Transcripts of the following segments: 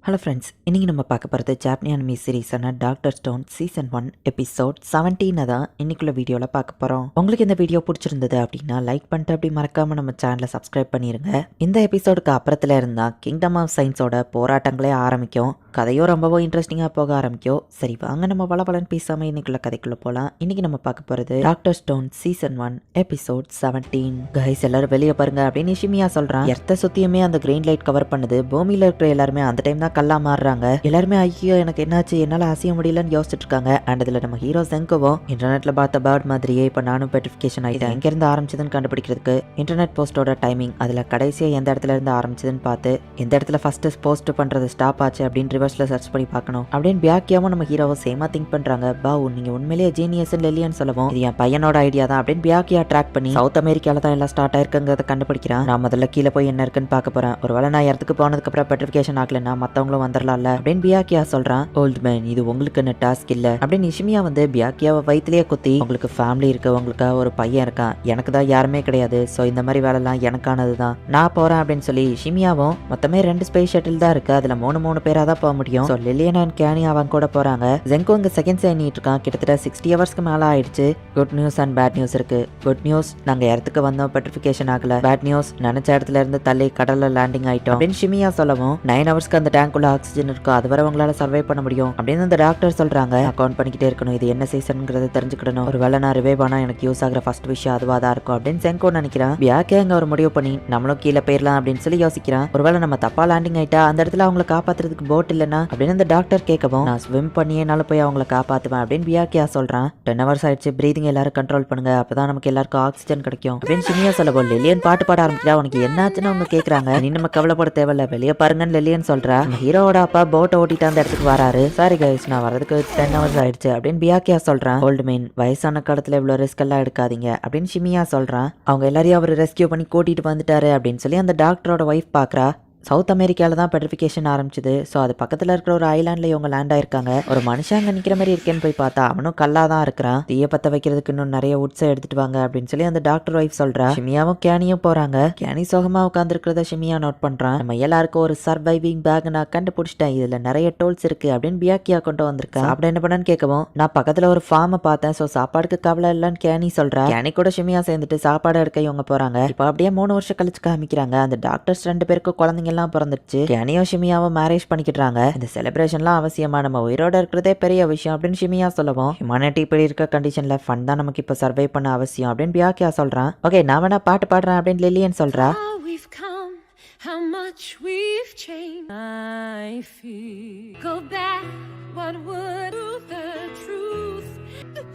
Hello friends, இன்றைக்கி நம்ம பார்க்க போகிறது ஜாப்பனீஸ் அனிமி சீரீஸான டாக்டர் ஸ்டோன் சீசன் 1 எபிசோட் 17 தான் இன்னைக்குள்ள வீடியோவில் பார்க்க போகிறோம். உங்களுக்கு இந்த வீடியோ பிடிச்சிருந்தது அப்படின்னா லைக் பண்ணிட்டு அப்படி மறக்காமல் நம்ம சேனலை சப்ஸ்கிரைப் பண்ணிடுங்க. இந்த எபிசோடுக்கு அப்புறத்துல இருந்தால் கிங்டம் ஆஃப் சயின்ஸோட போராட்டங்களே ஆரம்பிக்கும். கதையும் ரொம்பவும் இன்ட்ரெஸ்டிங்காக போக ஆரம்பிக்கும். சரி வாங்க நம்ம வளவலன்னு பேசாமல் இன்னைக்குள்ள கதைக்குள்ளே போகலாம். இன்றைக்கி நம்ம பார்க்க போகிறது doctor Stone season 1 episode 17. Guys எல்லாரும் வெளியே பாருங்க அப்படின்னு நிஷிமியா சொல்கிறான். எர்த்தை சுற்றியுமே அந்த கிரீன் லைட் கவர் பண்ணுது. பூமியில் இருக்கிற எல்லாருமே அந்த டைம் தான் கல்லா மாறுறாங்க. எல்லாருமே ஐயோ எனக்கு என்னாச்சு, என்னால அசைய முடியலன்னு யோசிச்சுட்டு இருக்காங்க. அண்ட் இதுல நம்ம ஹீரோ செங்கோவும் இன்டர்நெட்ல பார்த்த பேர்ட் மாதிரியே இப்ப நானும் பெட்ரிஃபிகேஷன் ஆயிட்டேன். எங்க இருந்து ஆரம்பிச்சதுன்னு கண்டுபிடிக்கிறதுக்கு இன்டர்நெட் போஸ்டோட டைமிங், அதுல கடைசியா எந்த இடத்துல இருந்து ஆரம்பிச்சதுன்னு பார்த்து எந்த இடத்துல ஃபர்ஸ்ட் போஸ்ட் பண்றது ஸ்டாப் ஆச்சு அப்படின்னு ரிவர்ஸ்ல சர்ச் பண்ணி பார்க்கணும் அப்படின்னு பியாக்கியாவும் நம்ம ஹீரோவை சேமா திங்க் பண்றாங்க. பாவு நீங்க உண்மையிலேயே ஜீனியஸ் லெல்லியன்னு சொல்லவும் இது என் பையனோட ஐடியா தான் அப்படின்னு பியாக்கியா ட்ராக் பண்ணி சவுத் அமெரிக்கால தான் எல்லாம் ஸ்டார்ட் ஆயிருக்குங்கிறத கண்டுபிடிக்கிறான். நான் முதல்ல கீழே போய் என்ன இருக்குன்னு பார்க்க போறேன். ஒருவேளை நான் இடத்துக்கு போனதுக்கு அப்புறம் பெட்ரிஃபிகேஷன் ஆகலன்னா மத்தவங்களும் வந்துடலாம்ல அப்படின்னு பியாக்கியா சொல்றான். ஓல்ட் மேன் இது உங்களுக்குன்னு டாஸ்க் இல்ல அப்படின்னு நிஷிமியா வந்து பியாக்கியாவை வயிற்றுலயே குத்தி உங்களுக்கு ஃபேமிலி இருக்கு, உங்களுக்கு ஒரு பையன் இருக்கான், எனக்கு தான் யாருமே கிடையாது, சோ இந்த மாதிரி வேலை எல்லாம் எனக்கானது தான், நான் போறேன் அப்படின்னு சொல்லி ஷிமியாவும் மொத்தமே 2 ஸ்பேஸ் ஷட்டில் தான் இருக்கு, அதுல 3 பேரா தான் போக முடியும். சோ லில்லியன் அண்ட் கேனி அவங்க கூட போறாங்க. ஜெங்கோ இங்க செகண்ட்ஸ் எண்ணிட்டு இருக்கான். கிட்டத்தட்ட 60 ஹவர்ஸ்க்கு மேல ஆயிடுச்சு. Good news and bad news இருக்கு. குட் நியூஸ் நாங்க இடத்துக்கு வந்தோம், பெட்ரிஃபிகேஷன் ஆகல. பேட் நியூஸ் நினைச்ச இடத்துல இருந்து தள்ளி கடல்ல லேண்டிங் ஆயிட்டோம் அப்படின்னு ஷிமியா சொல்லவும் 9 ஹவர்ஸ்க்கு அந்த டேங்க்குள்ள ஆக்சிஜன் இருக்கும், அது வரை உங்களால சர்வை பண்ண முடியும் அப்படின்னு அந்த டாக்டர் சொல்றாங்க. அக்கௌண்ட் பண்ணிக்கிட்டே இருக்கணும், இது என்ன சீசன்ங்கிறத தெரிஞ்சுக்கணும், ஒரு வேளை நான் ரிவைவ் ஆனா எனக்கு யூஸ் ஆகிற ஃபர்ஸ்ட் விஷயம் அதுவா தான் இருக்கும் அப்படின்னு செங்கோ நினைக்கிறான். பியாக்கே அங்க ஒரு முடிவு பண்ணி நம்மளும் கீழே போயிடலாம் அப்படின்னு சொல்லி யோசிக்கிறான். ஒருவேளை நம்ம தப்பா லேண்டிங் ஆயிட்டா அந்த இடத்துல அவங்களை காப்பாத்துறதுக்கு போட் இல்லைன்னா அப்படின்னு அந்த டாக்டர் கேட்கவும் நான் ஸ்விம் பண்ணியனால போய் அவங்களை காப்பாத்துவேன் அப்படின்னு பியாக்கியா சொல்றான். 10 ஹவர்ஸ் ஆயிடுச்சு, பிரீதிங் எல்லாரும் கண்ட்ரோல் பண்ணுங்க, அப்பதான் நமக்கு எல்லாருக்கும் ஆக்சிஜன் கிடைக்கும் அப்படின்னு சினியா சொல்லவும் லெல்லியன் பாட்டு பாட ஆரம்பிக்கிறா. உனக்கு என்னாச்சுன்னு அவங்க கேக்குறாங்க. நீ நம்ம கவலைப்பட தேவையில்ல, வெளியே பாருங்கன்னு லெல்லியன் சொல்றா. ஹீரோட அப்பா போட்டை ஓட்டிட்டு அந்த இடத்துக்கு வராரு. சாரி கைஸ் நான் வரதுக்கு 10 ஹவர்ஸ் ஆயிடுச்சு அப்படின்னு பியாக்கியா சொல்றான். ஓல்டு மேன் வயசான காலத்துல இவ்வளவு ரிஸ்க் எல்லாம் எடுக்காதீங்க அப்படின்னு ஷிமியா சொல்றான். அவங்க எல்லாரையும் அவர் ரெஸ்கியூ பண்ணி கூட்டிட்டு வந்துட்டாரு அப்படின்னு சொல்லி அந்த டாக்டரோட ஒய்ஃப் பாக்குறா. சவுத் அமெரிக்கால தான் பெட்ரிஃபிகேஷன் ஆரம்பிச்சது. ஸோ அது பக்கத்தில் இருக்கிற ஒரு ஐலாண்டில் இவங்க லேண்ட் ஆயிருக்காங்க. ஒரு மனுஷன் அங்கே நிற்கிற மாதிரி இருக்கேன்னு போய் பார்த்தா அவனும் கல்லா தான் இருக்கிறான். தீய பற்ற வைக்கிறதுக்கு இன்னும் நிறைய உட்ஸை எடுத்துட்டு வாங்க அப்படின்னு சொல்லி அந்த டாக்டர் ஒய்ஃப் சொல்றா. ஷிமியாவும் கேனியும் போறாங்க. கேனி சோகமா உட்காந்துருக்கிறத ஷிமியா நோட் பண்றான். நம்ம எல்லாருக்கும் ஒரு சர்வைவிங் பேக் நான் கண்டுபிடிச்சிட்டேன், இதுல நிறைய டோல்ஸ் இருக்கு அப்படின்னு பியாக்கியா கொண்டு வந்திருக்கேன். அப்படி என்ன பண்ணு கேட்கவும் நான் பக்கத்துல ஒரு ஃபார்மை பார்த்தேன், ஸோ சாப்பாடுக்கு கவலை இல்லைன்னு கேனி சொல்றா. கேனி கூட ஷிமியா சேர்ந்துட்டு சாப்பாடு எடுக்க இவங்க போறாங்க. இப்போ அப்படியே 3 வருஷம் கழிச்சு காமிக்கிறாங்க. அந்த டாக்டர்ஸ் 2 பேருக்கு குழந்தைங்க எல்லாம் பிறந்துச்சு. கேனியோ ஷிமியாவும் மேரேஜ் பண்ணிக்கிட்டாங்க. இந்த செலிப்ரேஷன்லாம் அவசியமா, நம்ம உயிரோட இருக்கிறதே பெரிய விஷயம் அப்படின்னு ஷிமியா சொல்லவும் ஹியூமனிட்டி இப்படி இருக்க கண்டிஷன்ல ஃபன் தான் நமக்கு இப்ப சர்வை பண்ண அவசியம் அப்படின்னு பியாக்கியா சொல்றான். ஓகே நான் வேணா பாட்டு பாடுறேன் அப்படின்னு லில்லியன் சொல்றா. How much we've changed, I feel. Go back, what would the truth?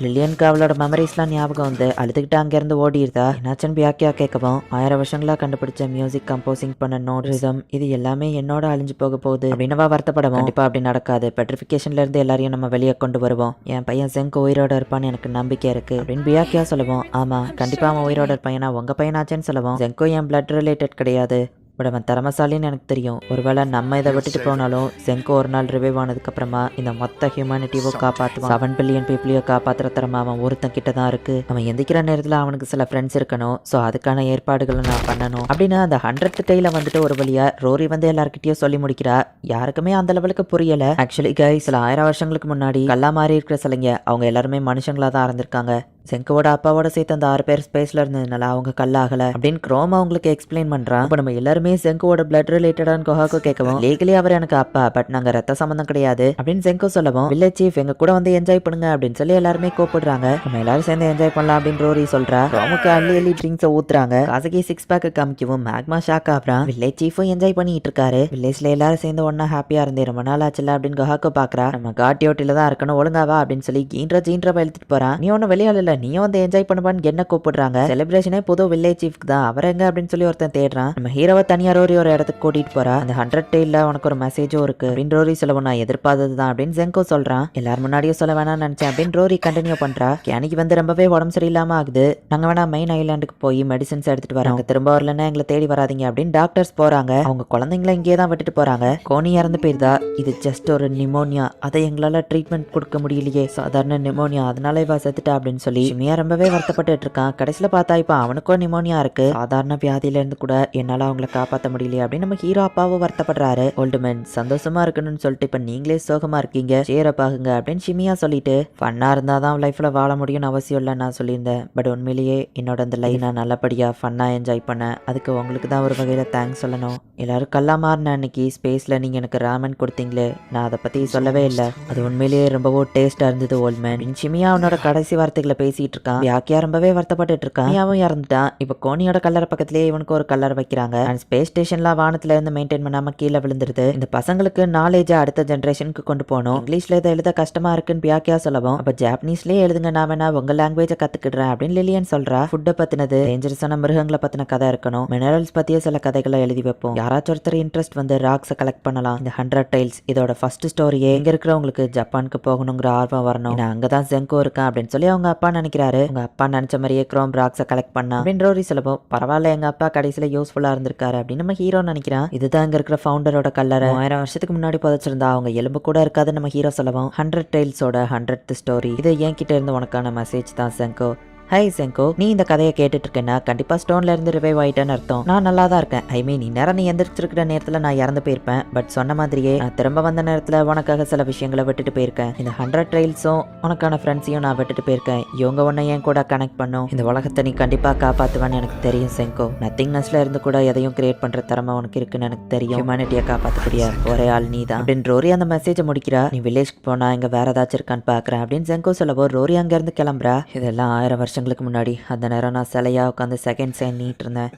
லில்லியனுக்கு அவளோட மெமரிஸ்லாம் ஞாபகம் வந்து அழுதுகிட்டு அங்கேருந்து ஓடிடுதா. என்னாச்சுன்னு பியாக்கியா கேட்கவும் 1000 வருஷங்களா கண்டுபிடிச்ச மியூசிக் கம்போசிங் பண்ண நோட் ரிதம் இது எல்லாமே என்னோட அழிஞ்சு போக போகுது அப்படின்னவா வருத்தப்படவும் கண்டிப்பா அப்படி நடக்காது, பெட்ரிஃபிகேஷன்ல இருந்து எல்லாரையும் நம்ம வெளியே கொண்டு வருவோம், என் பையன் செங்கோ உயிரோட இருப்பான்னு எனக்கு நம்பிக்கை இருக்கு அப்படின்னு பியாக்கியா சொல்லவும் ஆமா கண்டிப்பா அவன் உயிரோட இருப்பையனா உங்க பையனாச்சேன்னு சொல்லவும் செங்கோ என் பிளட் ரிலேட்டட் கிடையாது, பட் அவன் திறமசாலின்னு எனக்கு தெரியும், ஒருவேளை நம்ம இதை விட்டுட்டு போனாலும் செங்கோ ஒரு நாள் ரிவைவ் ஆனதுக்கு அப்புறமா இந்த மொத்த ஹியூமனிட்டியோ காப்பாற்றுவான். 7 பில்லியன் பீப்புளையோ காப்பாற்றுற திறமை அவன் ஒருத்தன் கிட்ட தான் இருக்கு. அவன் எந்திக்கிற நேரத்தில் அவனுக்கு சில ஃப்ரெண்ட்ஸ் இருக்கணும், ஸோ அதுக்கான ஏற்பாடுகளை நான் பண்ணணும் அப்படின்னு அந்த 100th டைல வந்துட்டு ஒரு வழியா ரோரி வந்து எல்லாருக்கிட்டையும் சொல்லி முடிக்கிறா. யாருக்குமே அந்த லெவலுக்கு புரியல. ஆக்சுவலி கைஸ் சில 1000 வருஷங்களுக்கு முன்னாடி கல்லா மாதிரி இருக்கிற சிலைங்க அவங்க எல்லாருமே மனுஷங்களா தான் இருந்திருக்காங்க. செங்கோட அப்பாவோட சேர்த்து அந்த 6 பேர் ஸ்பேஸ்ல இருந்ததுனால அவங்க கல்லாகல அப்படின்னு குரோம் அவங்களுக்கு எக்ஸ்பிளைன் பண்றான். இப்போ நம்ம எல்லாருமே செங்கோட பிளட் ரிலேட்டடான கொஹாக்கோ கேட்கவும் லீகலி அவர் எனக்கு அப்பா, பட் நாங்க ரத்த சம்பந்தம் கிடையாது அப்படின்னு செங்கோ சொல்லவும் வில்லேஜ் சீஃப் எங்க கூட வந்து என்ஜாய் பண்ணுங்க அப்படின்னு சொல்லி எல்லாருமே கூப்பிடுறாங்க. நம்ம எல்லாரும் சேர்ந்து என்ஜாய் பண்ணலாம் அப்படின்னு ரோரி சொல்றா. ரோமுக்கு அள்ளி ட்ரிங்க்ஸை ஊத்துறாங்க. காசகி 6 பேக் காமிக்கவும் மேக்மா ஷாக் ஆகுறான். வில்லேஜ் சீஃபும் என்ஜாய் பண்ணிட்டு இருக்காரு. வில்லேஜ்ல எல்லாரும் சேர்ந்து ஒன்னா ஹாப்பியா இருந்தே ரொம்ப நாள் ஆச்சுல அப்படின்னு கொஹாக்கோ பாக்குறா. நம்ம காட்டியோட்டில தான் இருக்கணும் ஒழுங்காவா அப்படின்னு சொல்லி ஜீன்றா எழுத்துட்டு போறான். நீ ஒன்னும் வெளியால இல்ல, நீயும் வந்து என்ஜாய் பண்ணுவான்னு என்ன கூப்பிடுறாங்க. செலிப்ரேஷனே புது வில்லேஜ் சீஃப்க்கு தான், அவர் எங்க அப்படின்னு சொல்லி ஒருத்தன் தேடுறான். நம்ம ஹீரோவை தனியா ரோரி ஒரு இடத்துக்கு கூட்டிட்டு போறா. அந்த 100 டெய்ல உனக்கு ஒரு மெசேஜும் இருக்கு அப்படின்னு ரோரி சொல்லவும் நான் எதிர்பார்த்தது தான் அப்படின்னு செங்கோ சொல்றான். எல்லாரும் முன்னாடியும் சொல்ல வேணாம்னு நினைச்சேன் அப்படின்னு ரோரி கண்டினியூ பண்றா. கேனிக்கு வந்து ரொம்பவே உடம்பு சரியில்லாம ஆகுது. நாங்க வேணா மெயின் ஐலாண்டுக்கு போய் மெடிசன்ஸ் எடுத்துட்டு வராங்க, திரும்ப வரலன்னா எங்களை தேடி வராதிங்க அப்படின்னு டாக்டர்ஸ் போறாங்க. அவங்க குழந்தைங்களை இங்கே தான் விட்டுட்டு போறாங்க. கோனி இறந்து போயிருதா, இது ஜஸ்ட் ஒரு நிமோனியா, அதை எங்களால ட்ரீட்மெண்ட் கொடுக்க முடியலையே, சாதாரண நிமோனியா, அதனால இவ செத்துட்டா அப்படின்னு சொல்லி ஷிமியா ரொம்பவே வருத்தப்பட்டு இருக்கான். கடைசியில பார்த்தா இப்ப அவனுக்கும் நிமோனியா இருக்கு. சாதாரண வியாதியில இருந்து கூட என்னால அவங்கள காப்பாற்ற முடியல அப்படின்னு நம்ம ஹீரோ அப்பாவும் வருத்தப்படுறாரு. ஓல்டுமேன் சந்தோஷமா இருக்கணும்னு சொல்லிட்டு இப்ப நீங்களே சோகமா இருக்கீங்க, சேரப் ஆகுங்க அப்படின்னு ஷிமியா சொல்லிட்டு ஃபன்னா இருந்தாதான் லைஃப்ல வாழ முடியும்னு அவசியம் இல்லை நான் சொல்லியிருந்தேன். பட் உண்மையிலேயே என்னோட அந்த லைஃப் நான் நல்லபடியா ஃபன்னா என்ஜாய் பண்ணேன். அதுக்கு உங்களுக்கு தான் ஒரு வகையில தேங்க்ஸ் சொல்லணும். எல்லாரும் கல்லா மாறின அன்னைக்கு ஸ்பேஸ்ல நீங்க எனக்கு ராமன் கொடுத்தீங்களே, நான் அதை பத்தி சொல்லவே இல்லை. அது உண்மையிலேயே ரொம்பவோ டேஸ்டா இருந்தது ஓல்ட்மேன். ஷிமியா அவனோட கடைசி வார்த்தைகளை பேசிட்டு இருக்கான். யாக்கியா ரொம்பவே வருத்தப்பட்டு இருக்கான். மியாவும் இறந்துட்டான். இப்ப கோனியோட கல்லறை பக்கத்திலேயே இவனுக்கு ஒரு கல்லறை வைக்கிறாங்க. அண்ட் ஸ்பேஸ் ஸ்டேஷன்ல வானத்துல இருந்து மெயின்டைன் பண்ணாம கீழே விழுந்துருது. இந்த பசங்களுக்கு நாலேஜ் அடுத்த ஜெனரேஷனுக்கு கொண்டு போகணும். இங்கிலீஷ்ல இதை எழுத கஷ்டமா இருக்குன்னு பியாக்கியா சொல்லவும், அப்ப ஜாப்பனீஸ்லயே எழுதுங்க, நான் வேணா உங்க லாங்குவேஜ கத்துக்கிடுறேன் அப்படின்னு லிலியன் சொல்றா. ஃபுட்டை பத்தினது, டேஞ்சரஸான மிருகங்களை பத்தின கதை இருக்கணும். மினரல்ஸ் பத்திய சில கதைகளை எழுதி வைப்போம். யாராச்சும் ஒருத்தர் இன்ட்ரெஸ்ட் வந்து ராக்ஸை கலெக்ட் பண்ணலாம். இந்த 100 டைல்ஸ் இதோட ஃபர்ஸ்ட் ஸ்டோரியே இங்க இருக்கிறவங்களுக்கு ஜப்பானுக்கு போகணுங்கிற ஆர்வம் வரணும். அங்கதான் ஜெங்கோ இருக்கான் அப்படின்னு சொல்லி அவங்க அப்பா நினைக்கிறாரு. உங்க அப்பா நினைச்ச மாதிரியே குரோம் ராக்ஸை கலெக்ட் பண்ணா அப்படின்னு ரோரி சொல்லவும், பரவாயில்ல எங்க அப்பா கடைசியில யூஸ்ஃபுல்லா இருந்திருக்காரு அப்படின்னு நம்ம ஹீரோ நினைக்கிறான். இதுதான் இங்க இருக்கிற ஃபவுண்டரோட கல்லறை. 1000 வருஷத்துக்கு முன்னாடி புதைச்சிருந்தா அவங்க எலும்பு கூட இருக்காதுன்னு நம்ம ஹீரோ சொல்லவும், 100 டைல்ஸோட 100th ஸ்டோரி இது என்கிட்ட இருந்து உனக்கான மெசேஜ் தான் செங்கோ. ஹை செங்கோ, நீ இந்த கதையை கேட்டுட்டு இருக்கேன்னா கண்டிப்பா ஸ்டோன்ல இருந்து ரிவைவ் ஆயிட்டேன்னு அர்த்தம். நான் நல்லா தான் இருக்கேன். ஐ மீன் இந்நேரம் நீ எந்திரிச்சிருக்கிற நேரத்துல நான் இறந்து போயிருப்பேன். பட் சொன்ன மாதிரியே நான் திரும்ப வந்த நேரத்துல உனக்காக சில விஷயங்களை விட்டுட்டு போயிருக்கேன். இந்த 100 ட்ரைல்ஸும் உனக்கான ஃப்ரெண்ட்ஸையும் நான் விட்டுட்டு போயிருக்கேன். இவங்க உன்னை ஏன் கூட கனெக்ட் பண்ணும். இந்த உலகத்தை நீ கண்டிப்பா காப்பாத்துவேன்னு எனக்கு தெரியும் செங்கோ. நத்திங்னஸ்ல இருந்து கூட எதையும் கிரியேட் பண்ற திறமை உனக்கு இருக்குன்னு எனக்கு தெரியும். ஹியூமனிட்டியை காப்பாற்றக்கூடிய ஒரே ஆள் நீ தான் அப்படின்னு ரோரி அந்த மெசேஜை முடிக்கிறா. நீ வில்லேஜ்க்கு போனா இங்க வேற ஏதாச்சும் இருக்கான்னு பாக்குறேன் அப்படின்னு செங்கோ சொல்லவோ, ரோரி அங்க இருந்து கிளம்புறா. இதெல்லாம் 1000 வருஷங்களுக்கு முன்னாடி. அந்த நேரம் நான் சிலையா உட்காந்து செகண்ட் சைன் நீட்டு இருந்தேன்.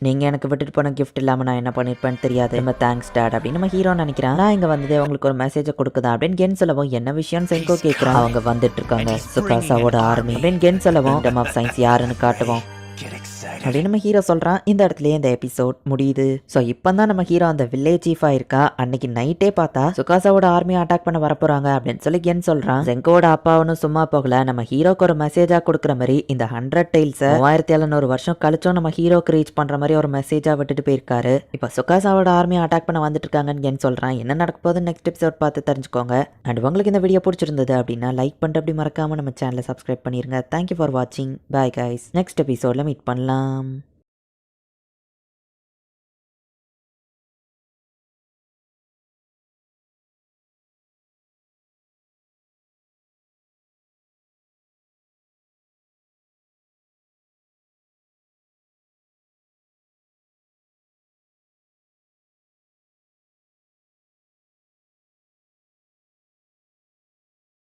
நீங்க எனக்கு விட்டுட்டு போன கிஃப்ட் இல்லாம நான் என்ன பண்ணிருப்பேன்னு தெரியாது. ரொம்ப தேங்க்ஸ் டாட் அப்படின்னு நம்ம ஹீரோ நினைக்கிறான். நான் இங்க வந்ததே உங்களுக்கு ஒரு மெசேஜ் கொடுக்குதா அப்படின்னு கென் சொல்லவும், என்ன விஷயம் செங்கோ கேட்கிறான். அவங்க வந்துட்டு இருக்காங்க, சுகாசாவோட ஆர்மி அப்படின்னு கென் சொல்லவும், டம் ஆஃப் சயின்ஸ் யாருன்னு காட்டுவோம் அப்படின்னு நம்ம ஹீரோ சொல்றான். இந்த இடத்துலயே இந்த எபிசோட் முடியுது. ஸோ இப்போ தான் நம்ம ஹீரோ அந்த வில்லேஜ் சீஃபா இருக்கா. அன்னைக்கு நைட்டே பார்த்தா சுகாசாவோட ஆர்மியை அட்டாக் பண்ண வரப்போறாங்க அப்படின்னு சொல்லி கென் சொல்றான். செங்கோட அப்பா ஒன்னும் சும்மா போகல, நம்ம ஹீரோக்கு ஒரு மெசேஜா கொடுக்குற மாதிரி இந்த 100 டைல்ஸ் 3700 வருஷம் கழிச்சும் நம்ம ஹீரோக்கு ரீச் பண்ற மாதிரி ஒரு மெசேஜா விட்டுட்டு போயிருக்காரு. இப்போ சுகாசாவோட ஆர்மியை அட்டாக் பண்ண வந்துட்டு இருக்காங்கன்னு கென் சொல்றான். என்ன நடக்க போகுது நெக்ஸ்ட் எபிசோட் பார்த்து தெரிஞ்சுக்கோங்க. அண்ட் உங்களுக்கு இந்த வீடியோ பிடிச்சிருந்தது அப்படின்னா லைக் பண்ணிட்டு அப்படி மறக்காம நம்ம சேனலை சப்ஸ்கிரைப் பண்ணிருங்க. தேங்க்யூ ஃபார் வாட்சிங். Bye guys. நெக்ஸ்ட் எபிசோட்ல மீட் பண்ணலாம்.